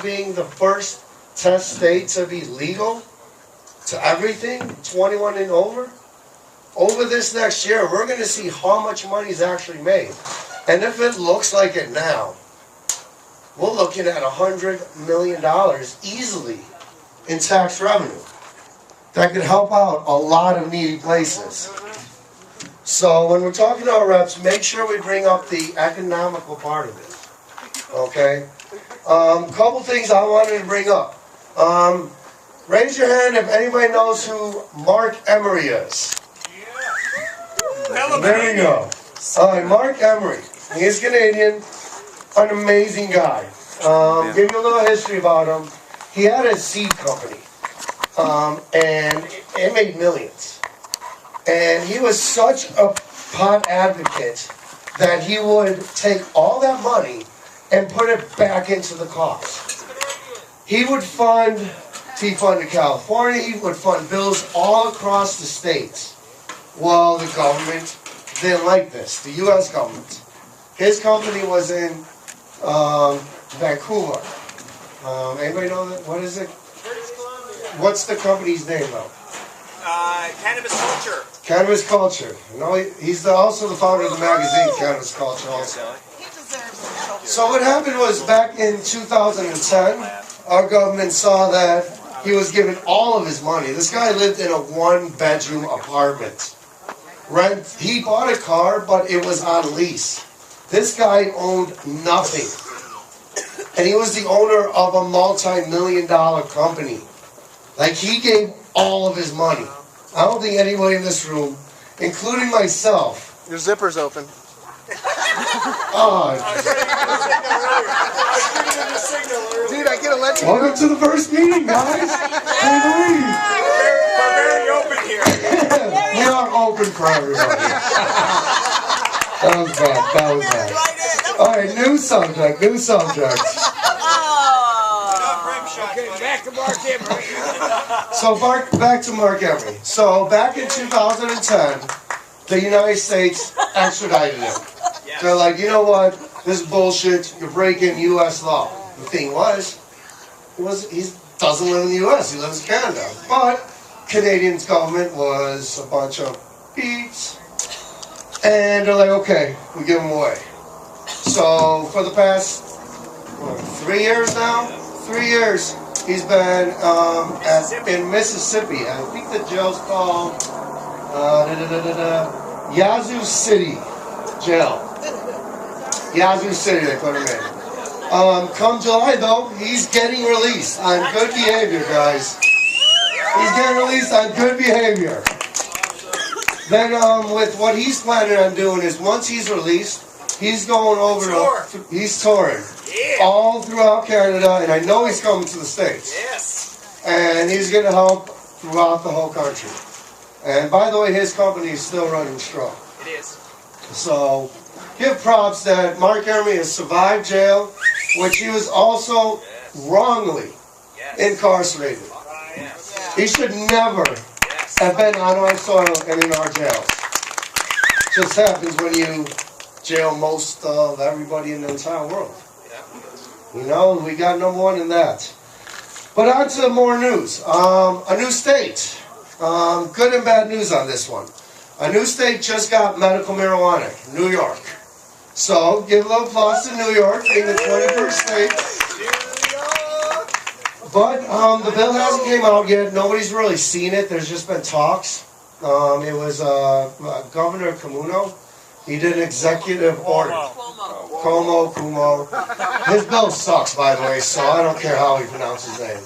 being the first test state to be legal to everything, 21 and over. Over this next year, we're going to see how much money is actually made. And if it looks like it now, we're looking at $100 million easily in tax revenue. That could help out a lot of needy places. So when we're talking to our reps, make sure we bring up the economical part of it. Okay? Couple things I wanted to bring up. Raise your hand if anybody knows who Mark Emery is. There we go. All right, Mark Emery. He's Canadian, an amazing guy. Give you a little history about him. He had a seed company, and it made millions. And he was such a pot advocate that he would take all that money and put it back into the cause. He would fund California, he would fund bills all across the states. Well, the government didn't like this, the U.S. government. His company was in Vancouver. Anybody know that? What is it? What's the company's name though? Cannabis Culture. Cannabis Culture. No, he's also the founder of the magazine Cannabis Culture also. So what happened was back in 2010, our government saw that he was giving all of his money. This guy lived in a one-bedroom apartment. He bought a car, but it was on lease. This guy owned nothing. And he was the owner of a multi-million-dollar company. Like, he gave all of his money. I don't think anybody in this room, including myself. Your zipper's open. Oh. Dude, I get a let you Welcome to the first meeting, guys. Can't believe. We're very open here. We are open for everybody. That was bad. All right, new subject. Okay, back to Mark Emery. So back to Mark Emery. So back in 2010, the United States extradited him. Yes. They're like, you know what? This is bullshit. You're breaking U.S. law. The thing was he doesn't live in the U.S. He lives in Canada. But Canadian government was a bunch of beeps. And they're like, okay, we give him away. So for the past 3 years now, 3 years, he's been in Mississippi. I think the jail's called Yazoo City Jail. Yazoo City, they put him in. Come July, though, he's getting released on good behavior, guys. He's getting released on good behavior. Then with what he's planning on doing is once he's released, he's going over he's touring all throughout Canada, and I know he's coming to the States. Yes. And he's going to help throughout the whole country. And by the way, his company is still running strong. It is. So give props that Mark Emery has survived jail, which he was also wrongly incarcerated. Yes. He should never have been on our soil and in our jails. Just happens when you jail most of everybody in the entire world. You know, we got number one in that. But on to more news. A new state. Good and bad news on this one. A new state just got medical marijuana, New York. So give a little applause to New York being the 21st state. But the bill hasn't came out yet. Nobody's really seen it. There's just been talks. It was Governor Cuomo. He did an executive order. Cuomo. His bill sucks, by the way, so I don't care how he pronounces his name.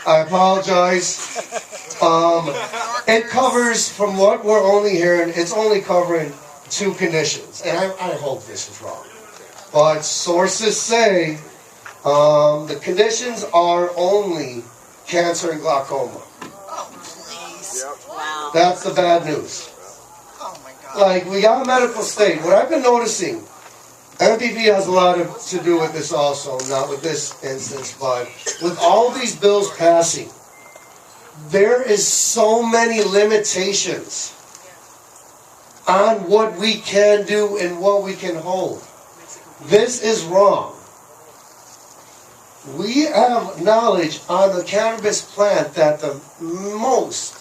I apologize. It covers, from what we're only hearing, it's only covering 2 conditions. And I hope this is wrong. But sources say the conditions are only cancer and glaucoma. Oh, please. Wow. That's the bad news. Oh, my God. Like, we got a medical state. What I've been noticing, MPP has a lot to do with this also, not with this instance, but with all these bills passing, there is so many limitations on what we can do and what we can hold. This is wrong. We have knowledge on the cannabis plant that the most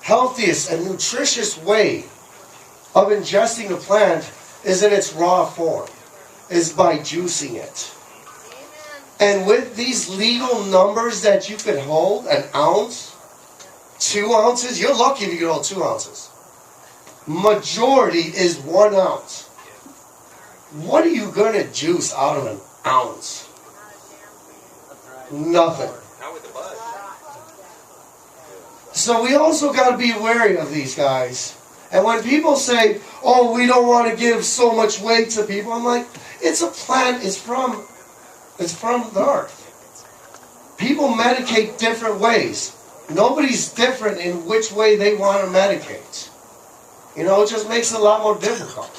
healthiest and nutritious way of ingesting the plant is in its raw form, is by juicing it. And with these legal numbers that you could hold, an ounce, 2 ounces, you're lucky if you can hold 2 ounces. Majority is 1 ounce. What are you going to juice out of an ounce? Nothing. Not with the bud. So we also got to be wary of these guys. And when people say, oh, we don't want to give so much weight to people, I'm like, it's a plant, it's from the earth. People medicate different ways. Nobody's different in which way they want to medicate. You know, it just makes it a lot more difficult.